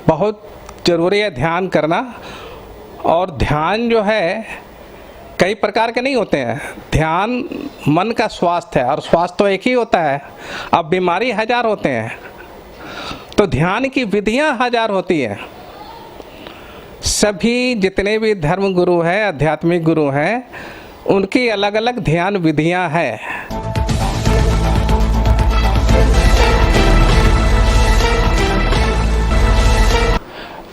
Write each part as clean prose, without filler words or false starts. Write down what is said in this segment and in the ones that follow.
बहुत ज़रूरी है ध्यान करना। और ध्यान जो है कई प्रकार के नहीं होते हैं। ध्यान मन का स्वास्थ्य है और स्वास्थ्य तो एक ही होता है। अब बीमारी हजार होते हैं तो ध्यान की विधियां हजार होती हैं। सभी जितने भी धर्म गुरु हैं, आध्यात्मिक गुरु हैं, उनकी अलग अलग ध्यान विधियां हैं।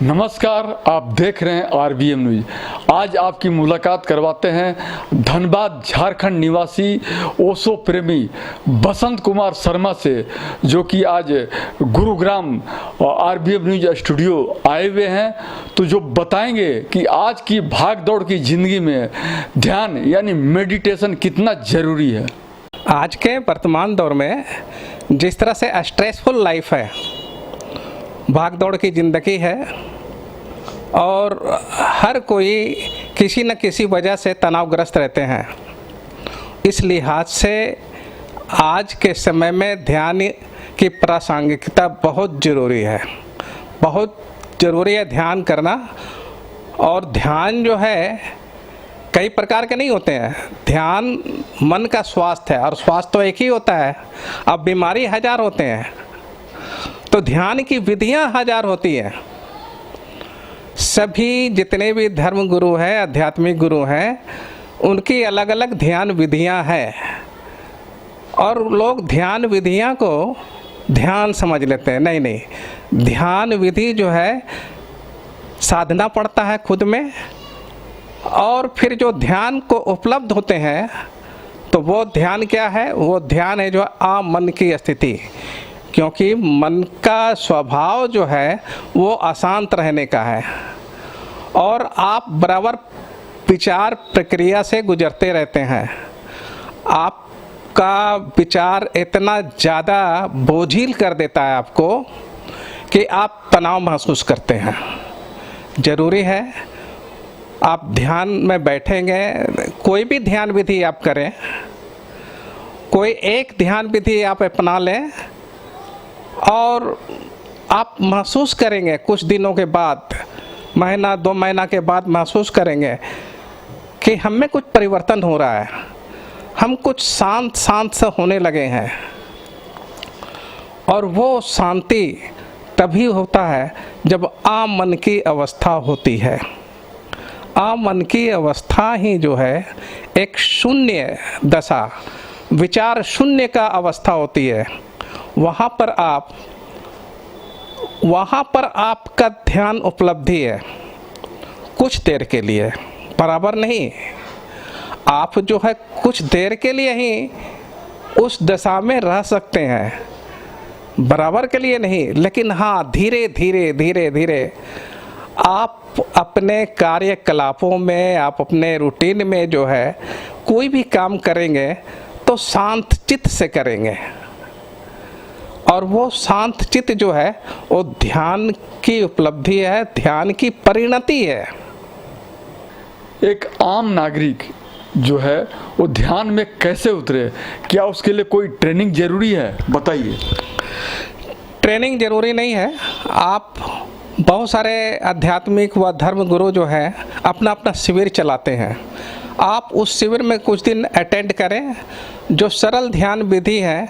नमस्कार, आप देख रहे हैं आरबीएम न्यूज। आज आपकी मुलाकात करवाते हैं धनबाद झारखंड निवासी ओशो प्रेमी बसंत कुमार शर्मा से, जो कि आज गुरुग्राम आरबीएम न्यूज स्टूडियो आए हुए हैं। तो जो बताएंगे कि आज की भाग दौड़ की ज़िंदगी में ध्यान यानी मेडिटेशन कितना ज़रूरी है। आज के वर्तमान दौर में जिस तरह से स्ट्रेसफुल लाइफ है, भाग दौड़ की ज़िंदगी है और हर कोई किसी न किसी वजह से तनावग्रस्त रहते हैं। इस लिहाज से आज के समय में ध्यान की प्रासंगिकता बहुत ज़रूरी है। बहुत ज़रूरी है ध्यान करना। और ध्यान जो है कई प्रकार के नहीं होते हैं। ध्यान मन का स्वास्थ्य है और स्वास्थ्य तो एक ही होता है। अब बीमारी हजार होते हैं तो ध्यान की विधियां हजार होती हैं। सभी जितने भी धर्म गुरु हैं, आध्यात्मिक गुरु हैं, उनकी अलग अलग ध्यान विधियां हैं। और लोग ध्यान विधियां को ध्यान समझ लेते हैं। नहीं, ध्यान विधि जो है साधना पड़ता है खुद में, और फिर जो ध्यान को उपलब्ध होते हैं तो वो ध्यान क्या है? वो ध्यान है जो आम मन की स्थिति। क्योंकि मन का स्वभाव जो है वो अशांत रहने का है और आप बराबर विचार प्रक्रिया से गुजरते रहते हैं। आपका विचार इतना ज़्यादा बोझिल कर देता है आपको कि आप तनाव महसूस करते हैं। ज़रूरी है आप ध्यान में बैठेंगे, कोई भी ध्यान विधि आप करें, कोई एक ध्यान विधि आप अपना लें और आप महसूस करेंगे कुछ दिनों के बाद, महीना 2 महीना के बाद महसूस करेंगे कि हम में कुछ परिवर्तन हो रहा है। हम कुछ शांत से होने लगे हैं। और वो शांति तभी होता है जब आम मन की अवस्था होती है। आम मन की अवस्था ही जो है एक शून्य दशा, विचार शून्य का अवस्था होती है। वहाँ पर आपका ध्यान उपलब्धि है कुछ देर के लिए, बराबर नहीं। आप जो है कुछ देर के लिए ही उस दशा में रह सकते हैं, बराबर के लिए नहीं। लेकिन हाँ, धीरे धीरे आप अपने कार्यकलापों में, आप अपने रूटीन में जो है कोई भी काम करेंगे तो शांत चित्त से करेंगे। और वो शांत चित्त जो है वो ध्यान की उपलब्धि है, ध्यान की परिणति है। एक आम नागरिक जो है वो ध्यान में कैसे उतरे? क्या उसके लिए कोई ट्रेनिंग जरूरी है? बताइए। ट्रेनिंग जरूरी नहीं है। आप बहुत सारे आध्यात्मिक व धर्म गुरु जो है अपना अपना शिविर चलाते हैं। आप उस शिविर में कुछ दिन अटेंड करें। जो सरल ध्यान विधि है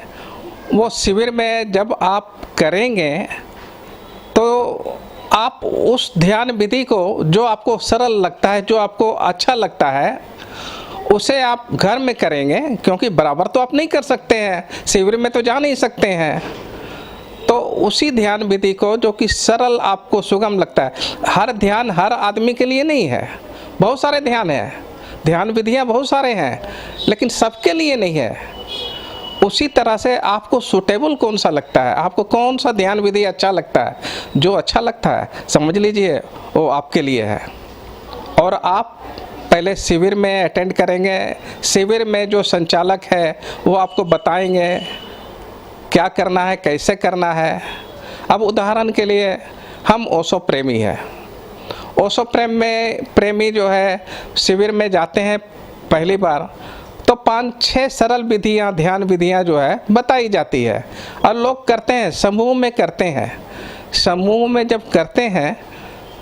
वो शिविर में जब आप करेंगे तो आप उस ध्यान विधि को, जो आपको सरल लगता है, जो आपको अच्छा लगता है, उसे आप घर में करेंगे। क्योंकि बराबर तो आप नहीं कर सकते हैं, शिविर में तो जा नहीं सकते हैं। तो उसी ध्यान विधि को जो कि सरल आपको सुगम लगता है। हर ध्यान हर आदमी के लिए नहीं है। बहुत सारे ध्यान हैं, ध्यान विधियां बहुत सारे हैं, लेकिन सबके लिए नहीं है। उसी तरह से आपको सूटेबल कौन सा लगता है, आपको कौन सा ध्यान विधि अच्छा लगता है, जो अच्छा लगता है समझ लीजिए वो आपके लिए है। और आप पहले शिविर में अटेंड करेंगे। शिविर में जो संचालक है वो आपको बताएंगे क्या करना है, कैसे करना है। अब उदाहरण के लिए हम ओशो प्रेमी हैं। ओशो प्रेमी जो है शिविर में जाते हैं पहली बार तो 5-6 सरल विधियां, ध्यान विधियां जो है बताई जाती है और लोग करते हैं, समूह में करते हैं। समूह में जब करते हैं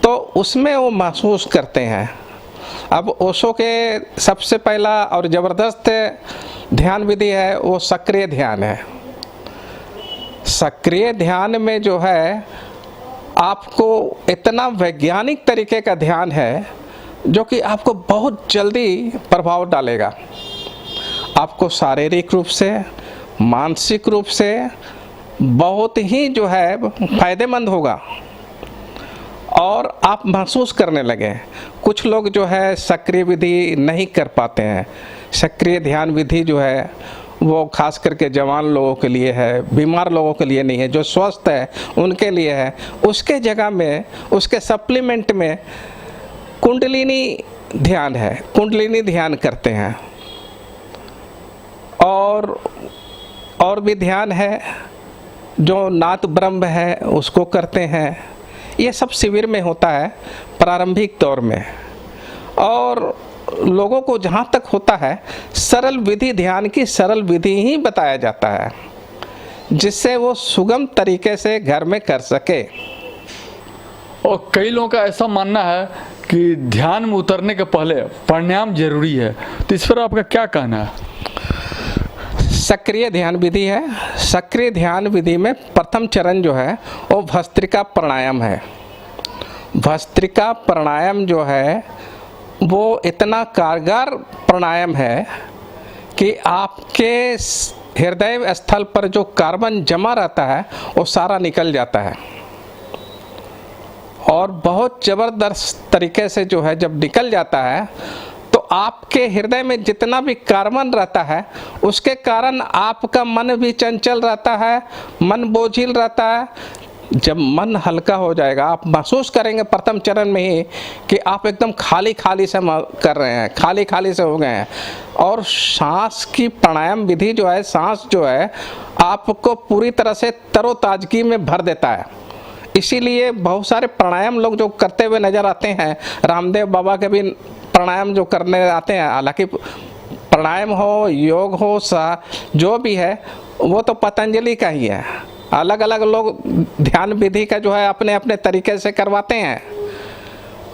तो उसमें वो महसूस करते हैं। अब ओशो के सबसे पहला और ज़बरदस्त ध्यान विधि है वो सक्रिय ध्यान है। सक्रिय ध्यान में जो है आपको इतना वैज्ञानिक तरीके का ध्यान है जो कि आपको बहुत जल्दी प्रभाव डालेगा। आपको शारीरिक रूप से, मानसिक रूप से बहुत ही जो है फायदेमंद होगा और आप महसूस करने लगे। कुछ लोग जो है सक्रिय विधि नहीं कर पाते हैं। सक्रिय ध्यान विधि जो है वो खास करके जवान लोगों के लिए है, बीमार लोगों के लिए नहीं है, जो स्वस्थ है उनके लिए है। उसके जगह में, उसके सप्लीमेंट में कुंडलिनी ध्यान है, कुंडलिनी ध्यान करते हैं। और भी ध्यान है, जो नाद ब्रह्म है उसको करते हैं। ये सब शिविर में होता है प्रारंभिक दौर में। और लोगों को जहाँ तक होता है सरल विधि, ध्यान की सरल विधि ही बताया जाता है जिससे वो सुगम तरीके से घर में कर सके। और कई लोगों का ऐसा मानना है कि ध्यान में उतरने के पहले प्राणायाम जरूरी है, तो इस पर आपका क्या कहना है? सक्रिय ध्यान विधि है। सक्रिय ध्यान विधि में प्रथम चरण जो है वो भस्त्रिका प्राणायाम है। भस्त्रिका प्राणायाम जो है वो इतना कारगर प्राणायाम है कि आपके हृदय स्थल पर जो कार्बन जमा रहता है वो सारा निकल जाता है और बहुत ज़बरदस्त तरीके से जो है जब निकल जाता है तो आपके हृदय में जितना भी कार्बन रहता है उसके कारण आपका मन भी चंचल रहता है, मन बोझिल रहता है। जब मन हल्का हो जाएगा आप महसूस करेंगे प्रथम चरण में ही कि आप एकदम खाली खाली से कर रहे हैं, खाली खाली से हो गए हैं। और सांस की प्राणायाम विधि जो है, सांस जो है आपको पूरी तरह से तरोताजगी में भर देता है। इसीलिए बहुत सारे प्राणायाम लोग जो करते हुए नज़र आते हैं, रामदेव बाबा के भी प्राणायाम जो करने आते हैं, हालांकि प्राणायाम हो, योग हो, जो भी है वो तो पतंजलि का ही है। अलग अलग लोग ध्यान विधि का जो है अपने अपने तरीके से करवाते हैं।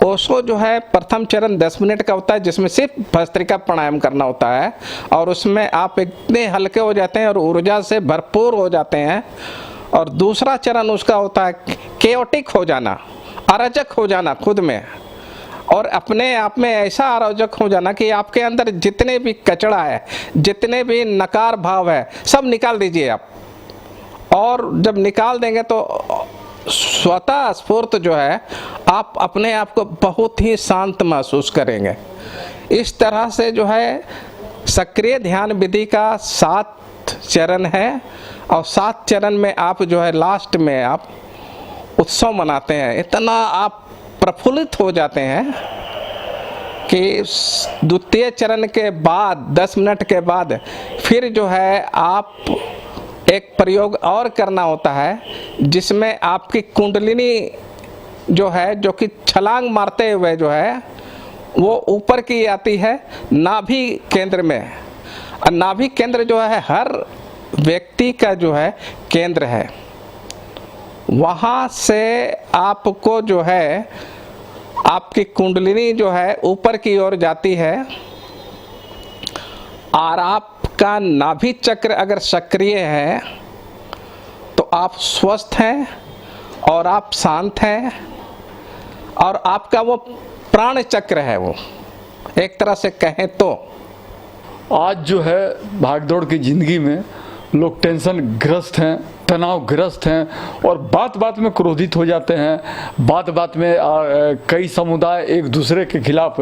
ओशो जो है प्रथम चरण 10 मिनट का होता है जिसमें सिर्फ भस्त्रिका प्राणायाम करना होता है और उसमें आप इतने हल्के हो जाते हैं और ऊर्जा से भरपूर हो जाते हैं। और दूसरा चरण उसका होता है केओटिक हो जाना, अराजक हो जाना खुद में, और अपने आप में ऐसा अराजक हो जाना कि आपके अंदर जितने भी कचरा है, जितने भी नकार भाव है, सब निकाल दीजिए आप। और जब निकाल देंगे तो स्वतः स्फूर्त जो है आप अपने आप को बहुत ही शांत महसूस करेंगे। इस तरह से जो है सक्रिय ध्यान विधि का 7 चरण है और 7 चरण में आप जो है लास्ट में आप उत्सव मनाते हैं। इतना आप प्रफुल्लित हो जाते हैं कि द्वितीय चरण के बाद 10 मिनट के बाद फिर जो है आप एक प्रयोग और करना होता है जिसमें आपकी कुंडलिनी जो है, जो कि छलांग मारते हुए जो है वो ऊपर की आती है नाभि केंद्र में। और नाभि केंद्र जो है हर व्यक्ति का जो है केंद्र है। वहाँ से आपको जो है आपकी कुंडलिनी जो है ऊपर की ओर जाती है और आपका नाभि चक्र अगर सक्रिय है तो आप स्वस्थ हैं और आप शांत हैं और आपका वो प्राण चक्र है, वो एक तरह से कहें तो। आज जो है भागदौड़ की ज़िंदगी में लोग टेंशन ग्रस्त हैं, तनाव ग्रस्त हैं और बात बात में क्रोधित हो जाते हैं। बात बात में कई समुदाय एक दूसरे के खिलाफ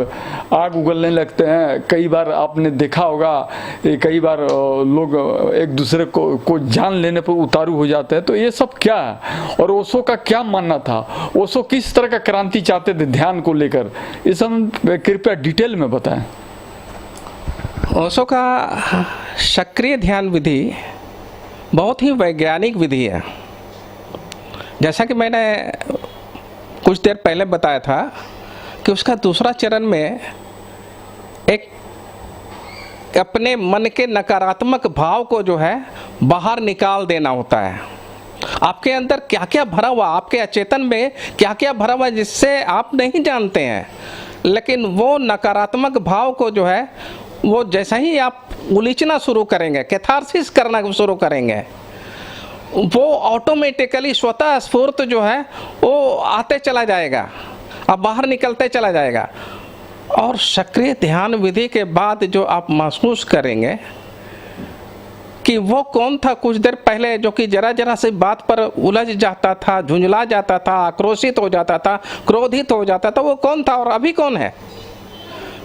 आग उगलने लगते हैं। कई बार आपने देखा होगा, कई बार लोग एक दूसरे को जान लेने पर उतारू हो जाते हैं। तो ये सब क्या है और ओशो का क्या मानना था? ओशो किस तरह का क्रांति चाहते थे ध्यान को लेकर? ये सब कृपया डिटेल में बताएं। ओशो का सक्रिय ध्यान विधि बहुत ही वैज्ञानिक विधि है। जैसा कि मैंने कुछ देर पहले बताया था कि उसका दूसरा चरण में एक अपने मन के नकारात्मक भाव को जो है बाहर निकाल देना होता है। आपके अंदर क्या क्या भरा हुआ, आपके अचेतन में क्या क्या भरा हुआ जिससे आप नहीं जानते हैं, लेकिन वो नकारात्मक भाव को जो है वो जैसा ही आप उलीचना शुरू करेंगे, कैथारसिस करना शुरू करेंगे, वो ऑटोमेटिकली स्वतः स्फूर्त जो है वो आते चला जाएगा, अब बाहर निकलते चला जाएगा। और सक्रिय ध्यान विधि के बाद जो आप महसूस करेंगे कि वो कौन था कुछ देर पहले जो कि जरा जरा सी बात पर उलझ जाता था, झुंझला जाता था, आक्रोशित हो जाता था, क्रोधित हो जाता था, वो कौन था और अभी कौन है?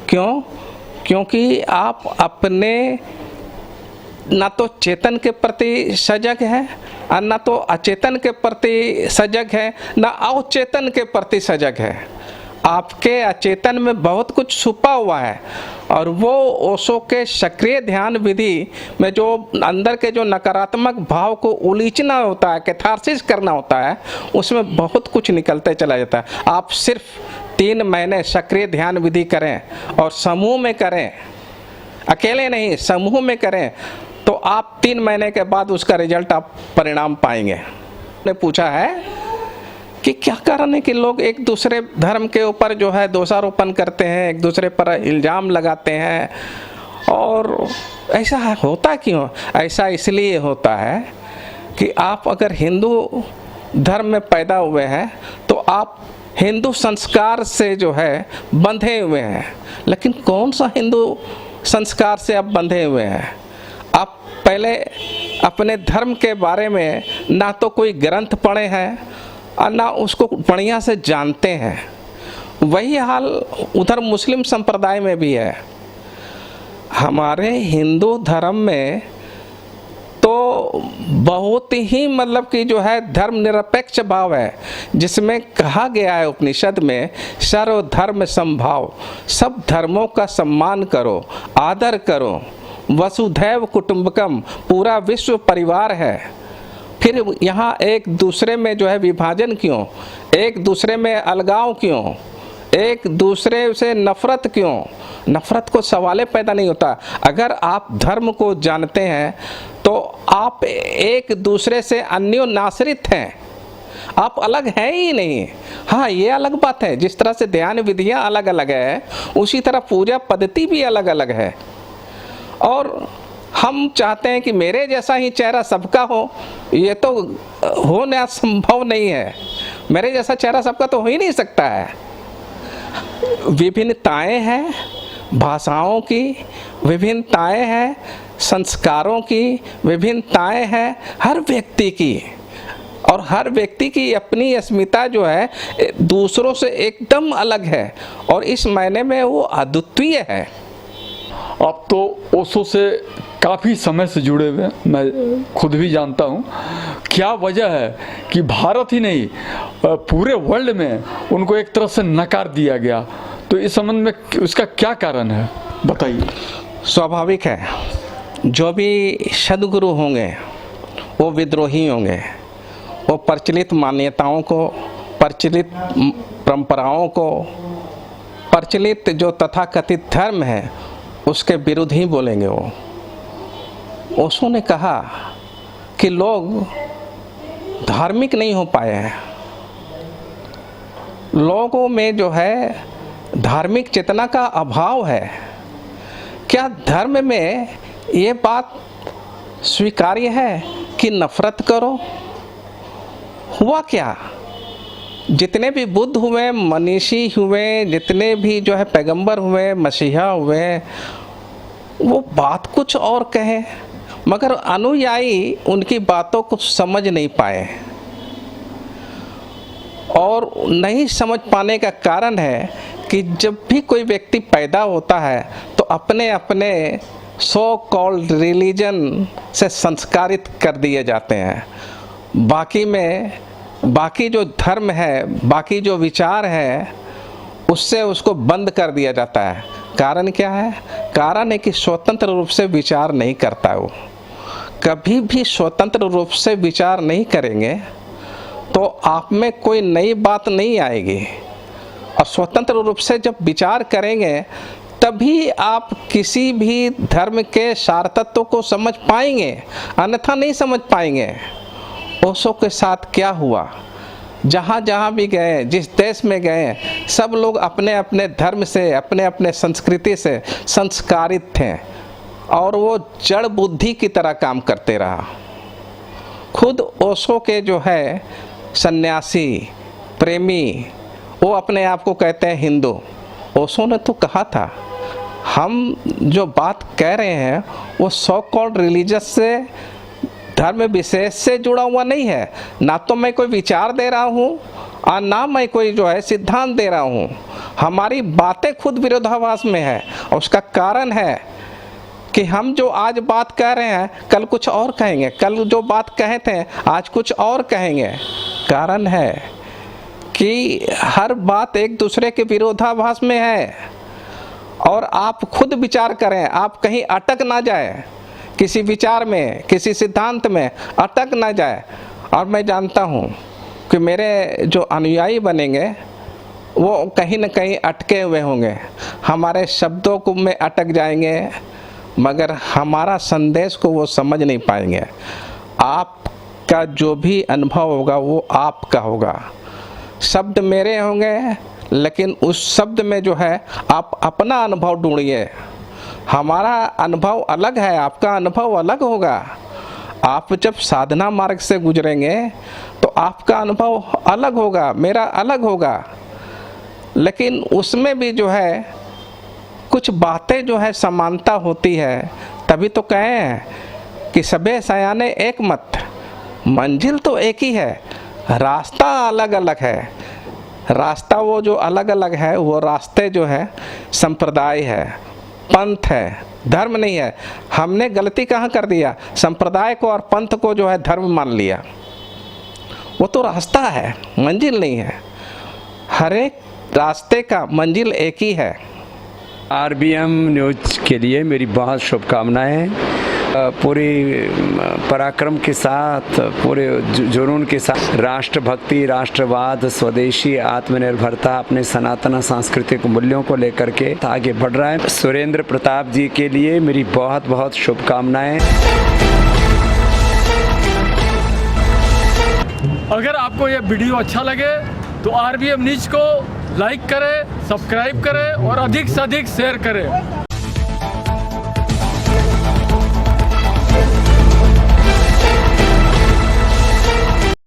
क्यों? क्योंकि आप अपने ना तो चेतन के प्रति सजग है और ना तो अचेतन के प्रति सजग है, ना अवचेतन के प्रति सजग है। आपके अचेतन में बहुत कुछ छुपा हुआ है और वो ओशो के सक्रिय ध्यान विधि में जो अंदर के जो नकारात्मक भाव को उलीचना होता है, कैथारसिस करना होता है, उसमें बहुत कुछ निकलते चला जाता है। आप सिर्फ 3 महीने सक्रिय ध्यान विधि करें और समूह में करें, अकेले नहीं समूह में करें, तो आप 3 महीने के बाद उसका रिजल्ट आप परिणाम पाएंगे। ने पूछा है कि क्या कारण है कि लोग एक दूसरे धर्म के ऊपर जो है दोषारोपण करते हैं, एक दूसरे पर इल्ज़ाम लगाते हैं, और ऐसा होता क्यों? ऐसा इसलिए होता है कि आप अगर हिंदू धर्म में पैदा हुए हैं तो आप हिंदू संस्कार से जो है बंधे हुए हैं। लेकिन कौन सा हिंदू संस्कार से आप बंधे हुए हैं? आप पहले अपने धर्म के बारे में ना तो कोई ग्रंथ पढ़े हैं और ना उसको बढ़िया से जानते हैं। वही हाल उधर मुस्लिम संप्रदाय में भी है। हमारे हिंदू धर्म में तो बहुत ही मतलब कि जो है धर्मनिरपेक्ष भाव है, जिसमें कहा गया है उपनिषद में सर्वधर्म समभाव, सब धर्मों का सम्मान करो, आदर करो, वसुधैव कुटुंबकम, पूरा विश्व परिवार है। फिर यहाँ एक दूसरे में जो है विभाजन क्यों, एक दूसरे में अलगाव क्यों, एक दूसरे से नफरत क्यों? नफरत को सवाल पैदा नहीं होता। अगर आप धर्म को जानते हैं तो आप एक दूसरे से अन्योन्याश्रित हैं, आप अलग हैं ही नहीं। हाँ, ये अलग बात है, जिस तरह से ध्यान विधियाँ अलग अलग है उसी तरह पूजा पद्धति भी अलग अलग है। और हम चाहते हैं कि मेरे जैसा ही चेहरा सबका हो, ये तो होना संभव नहीं है। मेरे जैसा चेहरा सबका तो हो ही नहीं सकता है। विभिन्नताएं हैं, भाषाओं की विभिन्नताएं हैं, संस्कारों की विभिन्नताएं हैं, हर व्यक्ति की, और हर व्यक्ति की अपनी अस्मिता जो है दूसरों से एकदम अलग है, और इस मायने में वो अद्वितीय है। आप तो ओशो से काफ़ी समय से जुड़े हुए, मैं खुद भी जानता हूँ। क्या वजह है कि भारत ही नहीं पूरे वर्ल्ड में उनको एक तरह से नकार दिया गया? तो इस संबंध में उसका क्या कारण है, बताइए। स्वाभाविक है, जो भी सद्गुरु होंगे वो विद्रोही होंगे, वो प्रचलित मान्यताओं को, प्रचलित परंपराओं को, प्रचलित जो तथाकथित धर्म है उसके विरुद्ध ही बोलेंगे। वो ओशो ने कहा कि लोग धार्मिक नहीं हो पाए हैं, लोगों में जो है धार्मिक चेतना का अभाव है। क्या धर्म में ये बात स्वीकार्य है कि नफरत करो? हुआ क्या? जितने भी बुद्ध हुए, मनीषी हुए, जितने भी जो है पैगंबर हुए, मसीहा हुए, वो बात कुछ और कहे, मगर अनुयायी उनकी बातों को समझ नहीं पाए। और नहीं समझ पाने का कारण है कि जब भी कोई व्यक्ति पैदा होता है तो अपने अपने सो कॉल्ड रिलीजन से संस्कारित कर दिए जाते हैं। बाकी जो धर्म है, बाकी जो विचार है, उससे उसको बंद कर दिया जाता है। कारण क्या है? कारण है कि स्वतंत्र रूप से विचार नहीं करता। वो कभी भी स्वतंत्र रूप से विचार नहीं करेंगे तो आप में कोई नई बात नहीं आएगी, और स्वतंत्र रूप से जब विचार करेंगे तभी आप किसी भी धर्म के सार तत्व को समझ पाएंगे, अन्यथा नहीं समझ पाएंगे। ओशो के साथ क्या हुआ, जहाँ जहाँ भी गए, जिस देश में गए, सब लोग अपने अपने धर्म से, अपने अपने संस्कृति से संस्कारित थे और वो जड़ बुद्धि की तरह काम करते रहा। खुद ओशो के जो है सन्यासी प्रेमी, वो अपने आप को कहते हैं हिंदू। ओशो ने तो कहा था, हम जो बात कह रहे हैं वो सो कॉल्ड रिलीजियस से, धर्म विशेष से जुड़ा हुआ नहीं है। ना तो मैं कोई विचार दे रहा हूँ और ना मैं कोई जो है सिद्धांत दे रहा हूँ। हमारी बातें खुद विरोधाभास में है और उसका कारण है कि हम जो आज बात कह रहे हैं कल कुछ और कहेंगे, कल जो बात कहे थे आज कुछ और कहेंगे। कारण है कि हर बात एक दूसरे के विरोधाभास में है और आप खुद विचार करें, आप कहीं अटक ना जाए, किसी विचार में, किसी सिद्धांत में अटक ना जाए। और मैं जानता हूँ कि मेरे जो अनुयायी बनेंगे वो कहीं न कहीं अटके हुए होंगे, हमारे शब्दों को में अटक जाएंगे, मगर हमारा संदेश को वो समझ नहीं पाएंगे। आपका जो भी अनुभव होगा वो आपका होगा, शब्द मेरे होंगे, लेकिन उस शब्द में जो है आप अपना अनुभव ढूंढिए। हमारा अनुभव अलग है, आपका अनुभव अलग होगा। आप जब साधना मार्ग से गुजरेंगे तो आपका अनुभव अलग होगा, मेरा अलग होगा, लेकिन उसमें भी जो है कुछ बातें जो है समानता होती है। तभी तो कहे हैं कि सबे सयाने एक मत, मंजिल तो एक ही है, रास्ता अलग अलग है। रास्ता वो जो अलग अलग है वो रास्ते जो है संप्रदाय है, पंथ है, धर्म नहीं है। हमने गलती कहाँ कर दिया, संप्रदाय को और पंथ को जो है धर्म मान लिया। वो तो रास्ता है, मंजिल नहीं है। हर एक रास्ते का मंजिल एक ही है। आरबीएम न्यूज़ के लिए मेरी बहुत शुभकामनाएं। पूरी पराक्रम के साथ, पूरे जुनून के साथ राष्ट्रभक्ति, राष्ट्रवाद, स्वदेशी आत्मनिर्भरता, अपने सनातन सांस्कृतिक मूल्यों को लेकर के आगे बढ़ रहा है। सुरेंद्र प्रताप जी के लिए मेरी बहुत बहुत शुभकामनाएं। अगर आपको ये वीडियो अच्छा लगे तो आरबीएम न्यूज़ को लाइक करें, सब्सक्राइब करें और अधिक से अधिक शेयर करें।